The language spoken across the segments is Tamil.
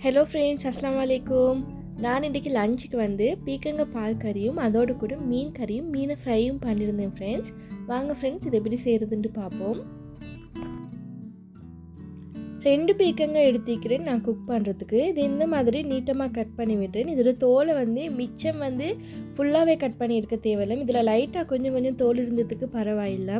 ஹலோ ஃப்ரெண்ட்ஸ், அஸ்ஸலாமு அலைக்கும். நான் இன்றைக்கி லஞ்சுக்கு பீக்கங்காய் பால் கறியும் அதோடு கூட மீன் கறியும் மீனை ஃப்ரையும் பண்ணியிருந்தேன் ஃப்ரெண்ட்ஸ். வாங்க ஃப்ரெண்ட்ஸ், இது எப்படி செய்கிறதுன்ட்டு பார்ப்போம். 2 பீக்கங்காய் எடுத்துக்கிறேன் நான் குக் பண்ணுறதுக்கு. இது இந்த மாதிரி நீட்டமாக கட் பண்ணி விட்டுறேன். இதில் தோலை மிச்சம் ஃபுல்லாகவே கட் பண்ணி இருக்க தேவையில்லை. இதில் லைட்டாக கொஞ்சம் தோல் இருந்ததுக்கு பரவாயில்லை.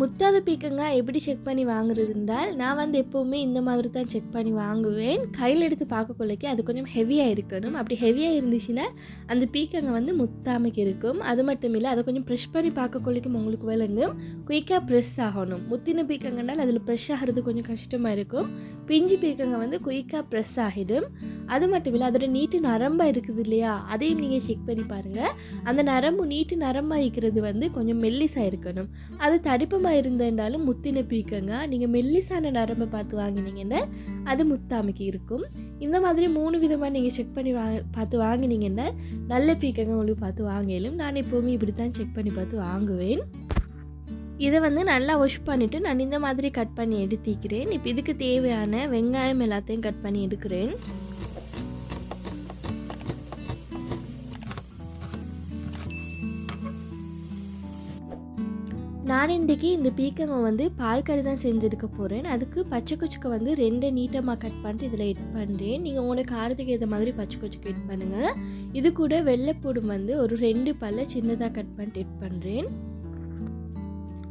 முத்தாத பீக்கங்காய் எப்படி செக் பண்ணி வாங்குறதுன்றால், நான் எப்போவுமே இந்த மாதிரி தான் செக் பண்ணி வாங்குவேன். கையில் எடுத்து பார்க்கக்குள்ளக்கே அது கொஞ்சம் ஹெவியாக இருக்கணும். அப்படி ஹெவியாக இருந்துச்சுன்னா அந்த பீக்கங்காய் முத்தாமைக்கு இருக்கும். அது மட்டும் இல்லை, அதை கொஞ்சம் ப்ரெஷ் பண்ணி பார்க்கக்குள்ளைக்கும் உங்களுக்கு விளங்கும். குயிக்காக ப்ரெஸ் ஆகணும். முத்தின பீக்கங்காய்னால் அதில் ப்ரெஷ் ஆகிறது கொஞ்சம் கஷ்டமாக இருக்கும். பிஞ்சு பீக்கங்காய் குயிக்காக ப்ரெஸ் ஆகிடும். அது மட்டும் இல்லை, அதோட நீட்டு நரம்பாக இருக்குது இல்லையா, அதையும் நீங்கள் செக் பண்ணி பாருங்கள். அந்த நரம்பு நீட்டு நரம்பாக இருக்கிறது கொஞ்சம் மெல்லிஸாக இருக்கணும். அது தடிப்பு இருந்தாலும் முத்தின பீக்கங்காய் நீங்கள் மெல்லிசான நரம்பை பார்த்து வாங்கினீங்கன்னா அது முத்தாமைக்கு இருக்கும். இந்த மாதிரி 3 விதமாக நீங்கள் செக் பண்ணி பார்த்து வாங்கினீங்கன்னா நல்ல பீக்கங்காய் உங்களுக்கு பார்த்து வாங்கலும். நான் எப்போவுமே இப்படி தான் செக் பண்ணி பார்த்து வாங்குவேன். இதை நல்லா வாஷ் பண்ணிவிட்டு நான் இந்த மாதிரி கட் பண்ணி எடுத்துக்கிறேன். இப்போ இதுக்கு தேவையான வெங்காயம் எல்லாத்தையும் கட் பண்ணி எடுக்கிறேன். நான் இன்றைக்கி இந்த பீக்கங்காய் பால் கறி தான் செஞ்செடுக்க போகிறேன். அதுக்கு பச்சை கொச்சுக்க 2 நீட்டமாக கட் பண்ணிட்டு இதில் எட் பண்ணுறேன். நீங்கள் உங்களோட காரத்துக்கு ஏற்ற மாதிரி பச்சை கொச்சுக்கு எட் பண்ணுங்கள். இது கூட வெள்ளைப்பூடும் ஒரு 2 பல்ல சின்னதாக கட் பண்ணிட்டு எட் பண்ணுறேன்.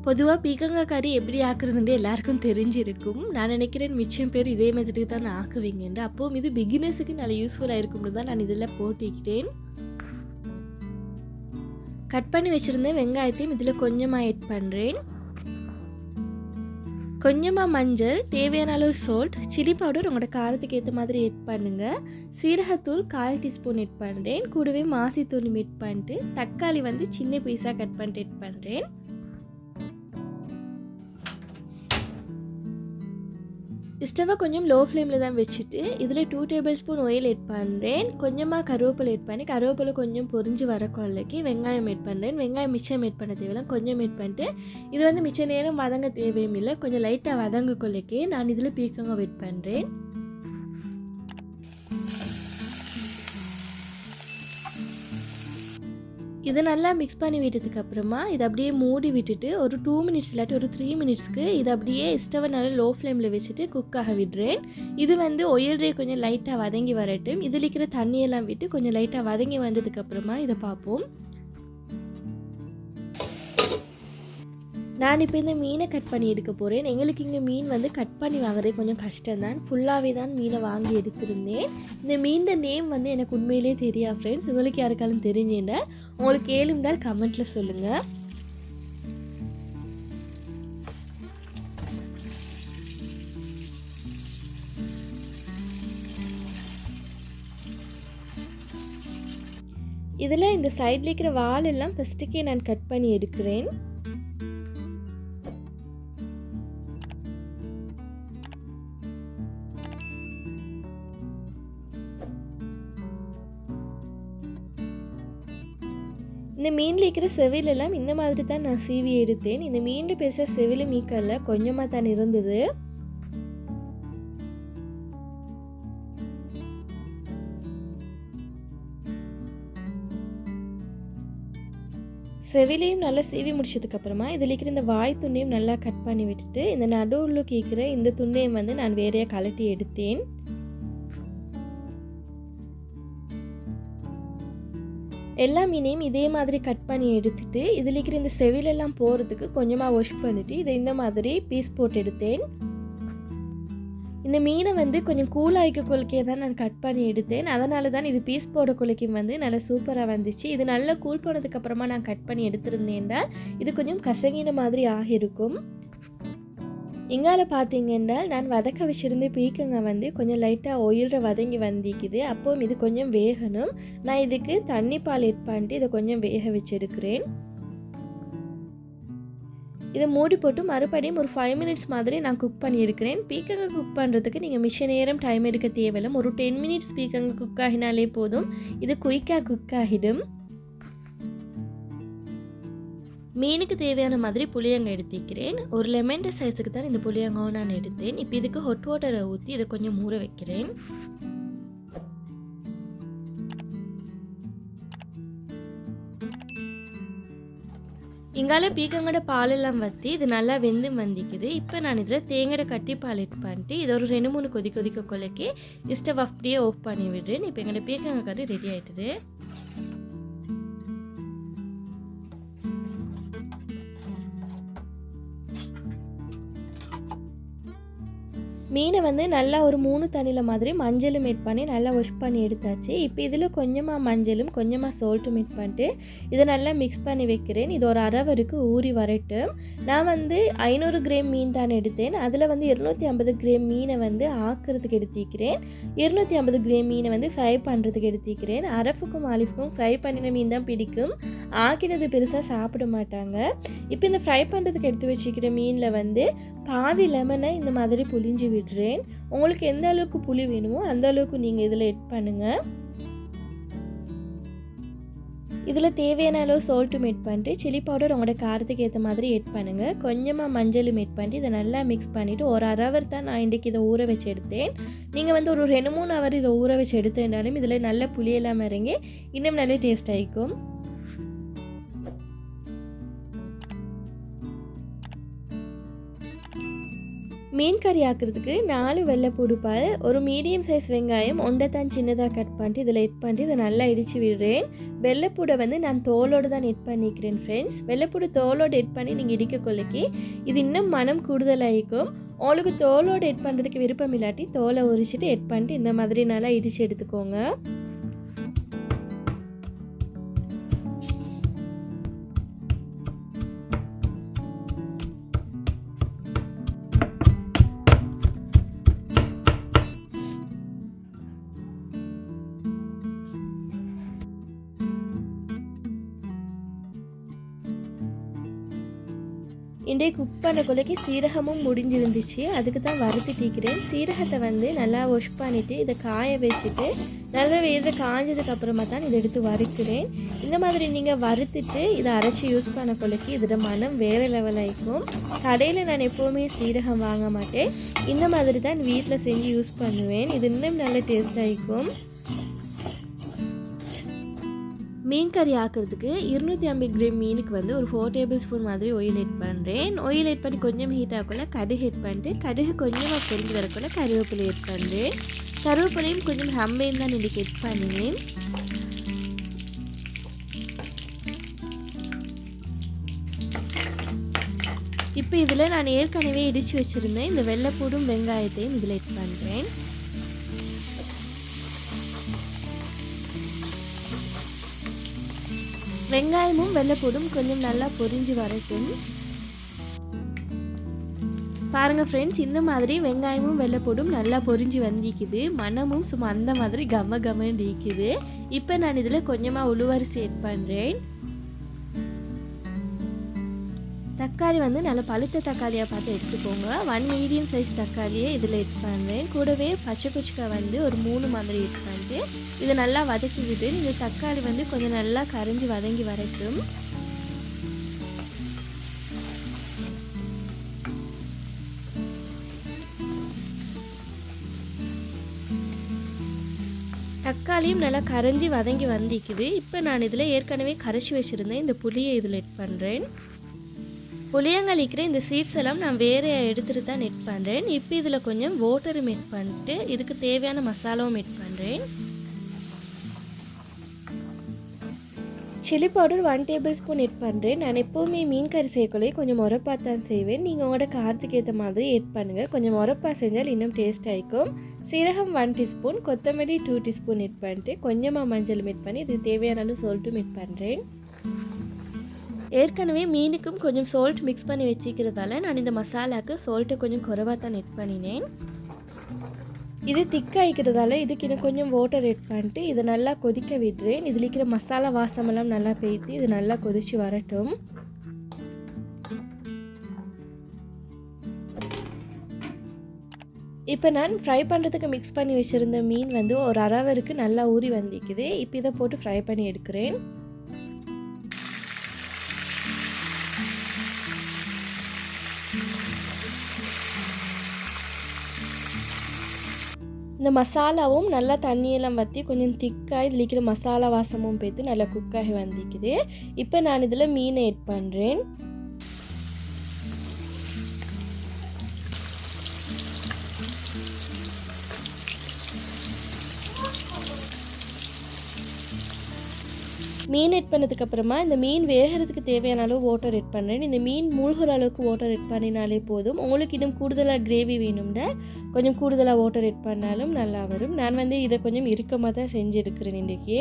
பொதுவாக பீக்கங்காய் கறி எப்படி ஆக்குறதுன்னு எல்லாருக்கும் தெரிஞ்சிருக்கும். நான் நினைக்கிறேன் மிச்சம் பேர் இதே மாதிரி தான் ஆக்குவீங்கன்னு. அப்போது இது பிகினர்ஸுக்கு நல்லா யூஸ்ஃபுல்லாக இருக்கும்னு தான் நான் இதில் போட்டிக்கிறேன். கட் பண்ணி வச்சுருந்த வெங்காயத்தையும் இதில் கொஞ்சமாக எட் பண்ணுறேன். கொஞ்சமாக மஞ்சள், தேவையான அளவு சால்ட், சில்லி பவுடர் உங்களோட காரத்துக்கு ஏற்ற மாதிரி எட் பண்ணுங்கள். சீரகத்தூள் 1/4 டீஸ்பூன் எட் பண்ணுறேன். கூடவே மாசித்தூள் எட் பண்ணிட்டு தக்காளி சின்ன பீஸாக கட் பண்ணிட்டு எட் பண்ணுறேன். ஸ்டவ்வை கொஞ்சம் லோ ஃப்ளேமில் தான் வச்சுட்டு இதில் 2 டேபிள் ஸ்பூன் ஆயில் எட் பண்ணுறேன். கொஞ்சமாக கருவேப்பிலை எட் பண்ணி கருவேப்பிலை கொஞ்சம் பொரிஞ்சு வர கொள்ளைக்கு வெங்காயம் எட் பண்ணுறேன். வெங்காயம் மிச்சம் எட் பண்ண தேவையில்லை, கொஞ்சம் எட் பண்ணிட்டு இது மிச்ச நேரம் வதங்க தேவையும் இல்லை. கொஞ்சம் லைட்டாக வதங்க கொள்ளைக்கு நான் இதில் பீக்கங்காய் எட் பண்ணுறேன். இதை நல்லா மிக்ஸ் பண்ணி விட்டதுக்கு அப்புறமா இதை அப்படியே மூடி விட்டுட்டு ஒரு 2 மினிட்ஸ் இல்லாட்டி ஒரு 3 மினிட்ஸ்க்கு இதை அப்படியே ஸ்டவ்வை நல்லா லோ ஃப்ளேமில் வச்சுட்டு குக் ஆக விடுறேன். இது ஒயில்ரே கொஞ்சம் லைட்டாக வதங்கி வரட்டும். இதில் இருக்கிற தண்ணியெல்லாம் விட்டு கொஞ்சம் லைட்டாக வதங்கி வந்ததுக்கு அப்புறமா இதை பார்ப்போம். நான் இப்போ இந்த மீனை கட் பண்ணி எடுக்க போகிறேன். எங்களுக்கு இங்கே மீன் கட் பண்ணி வாங்குறது கொஞ்சம் கஷ்டம்தான். ஃபுல்லாகவே தான் மீனை வாங்கி எடுத்திருந்தேன். இந்த மீன் நேம் எனக்கு உண்மையிலே தெரியாது ஃப்ரெண்ட்ஸ். உங்களுக்கு யாருக்காலும் தெரிஞ்சேன்னா உங்களுக்கு கேளுந்தால் கமெண்ட்டில் சொல்லுங்கள். இதில் இந்த சைடில் இருக்கிற வால் எல்லாம் ஃபஸ்ட்டுக்கே நான் கட் பண்ணி எடுக்கிறேன். இந்த மீனில் இருக்கிற செவிலெல்லாம் இந்த மாதிரி தான் நான் சீவி எடுத்தேன். இந்த மீனில் பெருசாக செவில மீக்கல்ல, கொஞ்சமாக தான் இருந்தது. செவிலையும் நல்லா சீவி முடிச்சதுக்கப்புறமா இதில் இருக்கிற இந்த வாய் துண்டையும் நல்லா கட் பண்ணி விட்டுட்டு இந்த நடுவில் கேட்குற இந்த துண்டையும் நான் வேறையாக கலட்டி எடுத்தேன். எல்லா மீனையும் இதே மாதிரி கட் பண்ணி எடுத்துட்டு இதில் இருக்கிற இந்த செவிலெல்லாம் போகிறதுக்கு கொஞ்சமாக வாஷ் பண்ணிவிட்டு இதை இந்த மாதிரி பீஸ் போட்டு எடுத்தேன். இந்த மீனை கொஞ்சம் கூலாய்க்க கொள்ளைக்கே தான் நான் கட் பண்ணி எடுத்தேன். அதனால தான் இது பீஸ் போட கொள்ளைக்கும் நல்லா சூப்பராக வந்துச்சு. இது நல்லா கூல் போனதுக்கப்புறமா நான் கட் பண்ணி எடுத்திருந்தேன்டா இது கொஞ்சம் கசங்கின மாதிரி ஆகிருக்கும். இங்கால பார்த்தீங்கன்னா நான் வதக்க வச்சுருந்த பீக்கங்காய் கொஞ்சம் லைட்டாக ஒயில்ற வதங்கி வந்திக்குது. அப்போது இது கொஞ்சம் வேகணும். நான் இதுக்கு தண்ணி பால் எட் பண்ணிட்டு இதை கொஞ்சம் வேக வச்சு எடுக்கிறேன். இதை மூடி போட்டு மறுபடியும் ஒரு 5 மினிட்ஸ் மாதிரி நான் குக் பண்ணி எடுக்கிறேன். பீக்கங்காய் குக் பண்ணுறதுக்கு நீங்கள் மிச்ச நேரம் டைம் எடுக்க தேவையில்லை. ஒரு 10 மினிட்ஸ் பீக்கங்காய் குக் ஆகினாலே போதும். இது குயிக்காக குக் ஆகிடும். மீனுக்கு தேவையான மாதிரி புளியங்காய் எடுத்துக்கிறேன். ஒரு லெமன் சைஸுக்கு தான் இந்த புளியங்காவை நான் எடுத்தேன். இப்போ இதுக்கு ஹாட் வாட்டரை ஊற்றி இதை கொஞ்சம் ஊற வைக்கிறேன். இங்கால பீக்கங்கோட பால் எல்லாம் வற்றி இது நல்லா வெந்து வந்திக்குது. இப்போ நான் இதில் தேங்காய் கட்டி பால் ஆட் பண்ணிட்டு இதை ஒரு 2-3 கொதிக்க கொலைக்கு ஸ்டவ் அப்படியே ஆஃப் பண்ணி விடுறேன். இப்போ எங்களோட பீக்கங்காய் கறி ரெடி ஆயிட்டுது. மீனை வந்து நல்லா ஒரு 3 தண்ணியில் மாதிரி மஞ்சளும் ஆட் பண்ணி நல்லா வாஷ் பண்ணி எடுத்தாச்சு. இப்போ இதில் கொஞ்சமாக மஞ்சளும் கொஞ்சமாக சால்ட்டும் ஆட் பண்ணிட்டு இதை நல்லா மிக்ஸ் பண்ணி வைக்கிறேன். இது ஒரு அரவருக்கு ஊறி வரட்டும். நான் வந்து 500 கிராம் மீன் தான் எடுத்தேன். அதில் வந்து 250 கிராம் மீனை வந்து ஆக்கிறதுக்கு எடுத்திக்கிறேன். 250 கிராம் மீனை வந்து ஃப்ரை பண்ணுறதுக்கு எடுத்திக்கிறேன். அரப்புக்கும் ஆலிஃபுக்கும் ஃப்ரை பண்ணின மீன் தான் பிடிக்கும். ஆக்கினது பெருசாக சாப்பிட மாட்டாங்க. இப்போ இந்த ஃப்ரை பண்ணுறதுக்கு எடுத்து வச்சுக்கிற மீனில் வந்து பாதி லெமனை இந்த மாதிரி புளிஞ்சு விடுறேன். உங்களுக்கு எந்த அளவுக்கு புளி வேணுமோ அந்த அளவுக்கு நீங்கள் இதில் ஆட் பண்ணுங்கள். இதில் தேவையான அளவு சால்ட்டும் ஆட் பண்ணிட்டு சில்லி பவுடர் உங்களோட காரத்துக்கு ஏற்ற மாதிரி ஆட் பண்ணுங்கள். கொஞ்சமாக மஞ்சளும் ஆட் பண்ணிட்டு இதை நல்லா மிக்ஸ் பண்ணிவிட்டு ஒரு 1 ஹவர் தான் நான் இன்றைக்கி இதை ஊற வச்சு எடுத்தேன். நீங்கள் வந்து ஒரு 2-3 ஹவர் இதை ஊற வச்சு எடுத்தேன்னாலும் இதில் நல்ல புளியெல்லாம் இறங்கி இன்னும் நல்ல டேஸ்ட் ஆகிக்கும். மீன் கறி ஆக்கிறதுக்கு 4 வெள்ளைப்பூடு பால், ஒரு மீடியம் சைஸ் வெங்காயம் ஒன்றைத்தான் சின்னதாக கட் பண்ணிட்டு இதில் எட் பண்ணிட்டு இதை நல்லா இடித்து விடுறேன். வெள்ளைப்பூடை வந்து நான் தோலோடு தான் எட் பண்ணிக்கிறேன் ஃப்ரெண்ட்ஸ். வெள்ளைப்பூடு தோலோடு எட் பண்ணி நீங்கள் இடிக்க கொள்ளைக்கு இது இன்னும் மனம் கூடுதலாகிக்கும். உங்களுக்கு தோலோடு எட் பண்ணுறதுக்கு விருப்பம் இல்லாட்டி தோலை உரிச்சிட்டு எட் பண்ணிட்டு இந்த மாதிரி நல்லா இடித்து எடுத்துக்கோங்க. இன்றைக்கு குக் பண்ண கொலைக்கு சீரகமும் முடிஞ்சிருந்துச்சு. அதுக்கு தான் வறுத்துட்டிக்கிறேன். சீரகத்தை வந்து நல்லா வாஷ் பண்ணிவிட்டு இதை காய வச்சுட்டு நல்லா வேறு காஞ்சதுக்கு அப்புறமா தான் இதை எடுத்து வறுக்கிறேன். இந்த மாதிரி நீங்கள் வறுத்துட்டு இதை அரைச்சி யூஸ் பண்ண கொலைக்கு இதோட மனம் வேறு லெவலாகிக்கும். கடையில் நான் எப்போவுமே சீரகம் வாங்க மாட்டேன். இந்த மாதிரி தான் வீட்டில் செஞ்சு யூஸ் பண்ணுவேன். இது இன்னும் நல்ல டேஸ்ட் ஆகிக்கும். மீன் கறி ஆக்கிறதுக்கு 250 கிராம் மீனுக்கு வந்து ஒரு 4 டேபிள் ஸ்பூன் மாதிரி ஆயில் ஆட் பண்ணுறேன். ஆயில் ஆட் பண்ணி கொஞ்சம் ஹீட் ஆகக்குள்ள கடுகு ஆட் பண்ணிட்டு கடுகு கொஞ்சமாக பொரிஞ்சு வரக்குள்ள கருவேப்பிலை ஆட் பண்ணுறேன். கருவேப்பிலையும் கொஞ்சம் ஹம்பையும் தான் இன்றைக்கி ஆட் பண்ணினேன். இப்போ இதில் நான் ஏற்கனவே இடித்து வச்சுருந்தேன் இந்த வெள்ளைப்பூடும் வெங்காயத்தையும் இதில் ஆட் பண்ணுறேன். வெங்காயமும் வெள்ளைப்பூடும் கொஞ்சம் நல்லா பொரிஞ்சு வரட்டும். பாருங்கள் ஃப்ரெண்ட்ஸ், இந்த மாதிரி வெங்காயமும் வெள்ளைப்பூடும் நல்லா பொரிஞ்சு வந்திக்குது. மனமும் சும்மா அந்த மாதிரி கம கமன்னு இருக்குது. இப்போ நான் இதில் கொஞ்சமாக உளுவரிசி ஆட் பண்ணுறேன். தக்காளி வந்து நல்லா பழுத்த தக்காளியாக பார்த்து எடுத்துக்கோங்க. 1 மீடியம் சைஸ் தக்காளியை இதில் ஆட் பண்ணுறேன். கூடவே பச்சை குச்சிக்காய் வந்து ஒரு 3 மாதிரி ஆட் பண்ணிட்டு இதை நல்லா வதக்கி விட்டு இந்த தக்காளி வந்து கொஞ்சம் நல்லா கரைஞ்சி வதங்கி வரட்டும். தக்காளியும் நல்லா கரைஞ்சி வதங்கி வந்திக்குது. இப்போ நான் இதில் ஏற்கனவே கரைச்சி வச்சுருந்தேன் இந்த புளியை இதில் ஆட் பண்ணுறேன். புளியங்காய் இருக்கிற இந்த சீட்ஸ் எல்லாம் நான் வேறு எடுத்துகிட்டு தான் ஆட் பண்ணுறேன். இப்போ இதில் கொஞ்சம் வாட்டரும் ஆட் பண்ணிட்டு இதுக்கு தேவையான மசாலாவும் ஆட் பண்ணுறேன். Chilli powder 1 table spoon add பண்ணுறேன். நான் எப்போவுமே மீன் கறி செய்யக்குள்ளே கொஞ்சம் உரப்பாக தான் செய்வேன். நீங்கள் உங்களோட காரத்துக்கு ஏற்ற மாதிரி ஆட் பண்ணுங்கள். கொஞ்சம் உரப்பாக செஞ்சால் இன்னும் டேஸ்ட் ஆகிக்கும். சீரகம் 1 டீஸ்பூன், கொத்தமல்லி 2 டீஸ்பூன் ஆட் பண்ணிட்டு கொஞ்சமாக மஞ்சள் ஆட் பண்ணி இது தேவையான அளவு சால்ட்டும் ஆட் பண்ணுறேன். ஏற்கனவே மீனுக்கும் கொஞ்சம் சால்ட் மிக்ஸ் பண்ணி வச்சுக்கிறதால நான் இந்த மசாலாவுக்கு சால்ட்டை கொஞ்சம் குறைவாக தான் ஆட் பண்ணினேன். இது திக்காய்க்கிறதால இதுக்கு இன்னும் கொஞ்சம் வாட்டர் ஆட் பண்ணிட்டு இதை நல்லா கொதிக்க விடுறேன். இதில் இருக்கிற மசாலா வாசமெல்லாம் நல்லா பேய்த்து இது நல்லா கொதிச்சு வரட்டும். இப்போ நான் ஃப்ரை பண்ணுறதுக்கு மிக்ஸ் பண்ணி வச்சுருந்த மீன் வந்து ஒரு அரவருக்கு நல்லா ஊறி வந்திக்குது. இப்போ இதை போட்டு ஃப்ரை பண்ணி எடுக்கிறேன். இந்த மசாலாவும் நல்லா தண்ணியெல்லாம் வற்றி கொஞ்சம் திக்காக இதில் இருக்கிற மசாலா வாசமும் போய்த்து நல்லா குக்காகி வந்திக்குது. இப்போ நான் இதில் மீனை ஆட் பண்ணுறேன். மீன் ஆட் பண்ணதுக்கப்புறமா இந்த மீன் வேகிறதுக்கு தேவையான அளவு வாட்டர் ஆட் பண்ணுறேன். இந்த மீன் மூழ்கிற அளவுக்கு வாட்டர் ஆட் பண்ணினாலே போதும். உங்களுக்கு இன்னும் கூடுதலாக கிரேவி வேணும்னா கொஞ்சம் கூடுதலாக வாட்டர் ஆட் பண்ணாலும் நல்லா வரும். நான் வந்து இதை கொஞ்சம் இறுக்கமாக தான் செஞ்சுருக்கிறேன் இன்றைக்கி.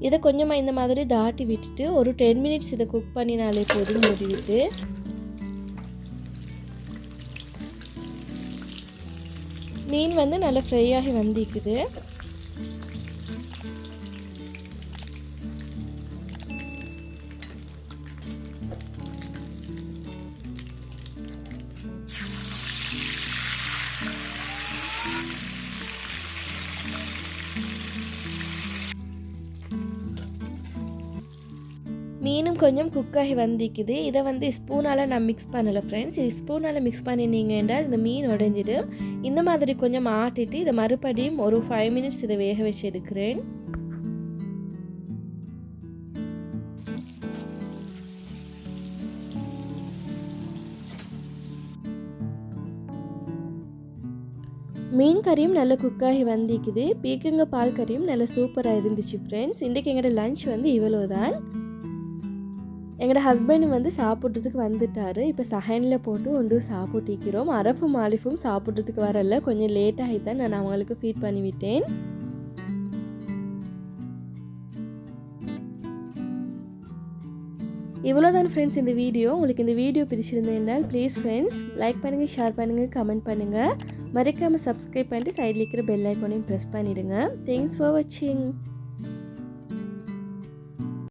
இதை கொஞ்சமாக இந்த மாதிரி தாட்டி விட்டுட்டு ஒரு 10 மினிட்ஸ் இதை குக் பண்ணினாலே போதும் மூடி விட்டு. மீன் வந்து நல்லா ஃப்ரை ஆகி வந்திக்குது. மீனும் கொஞ்சம் குக்காகி வந்திக்குது. இதை வந்து ஸ்பூனால் நான் மிக்ஸ் பண்ணலை ஃப்ரெண்ட்ஸ். இது ஸ்பூனால் மிக்ஸ் பண்ணினீங்க என்றால் இந்த மீன் உடைஞ்சிடும். இந்த மாதிரி கொஞ்சம் ஆட்டிட்டு இதை மறுபடியும் ஒரு 5 மினிட்ஸ் இதை வேக வச்சு எடுக்கிறேன். மீன் கறியும் நல்லா குக்காகி வந்திக்குது. பீக்கங்காய் பால் கறியும் நல்லா சூப்பராக இருந்துச்சு ஃப்ரெண்ட்ஸ். இன்றைக்கி எங்களோட லஞ்ச் வந்து இவ்வளோதான். எங்களோட ஹஸ்பண்ட் வந்து சாப்பிட்றதுக்கு வந்துட்டார். இப்போ சஹனில் போட்டு ஒன்று சாப்பிட்டிக்கிறோம். அரஃபும் ஆலிஃபும் சாப்பிட்றதுக்கு வரல, கொஞ்சம் லேட்டாகி தான் நான் அவங்களுக்கு ஃபீட் பண்ணிவிட்டேன். இவ்வளோதான் ஃப்ரெண்ட்ஸ் இந்த வீடியோ. உங்களுக்கு இந்த வீடியோ பிடிச்சிருந்தேன்னால் ப்ளீஸ் ஃப்ரெண்ட்ஸ் லைக் பண்ணுங்கள், ஷேர் பண்ணுங்கள், கமெண்ட் பண்ணுங்கள். மறக்காமல் சப்ஸ்கிரைப் பண்ணிட்டு சைடில் இருக்கிற பெல் ஐக்கானையும் ப்ரெஸ் பண்ணிவிடுங்க. தேங்க்ஸ் ஃபார் வாட்சிங்.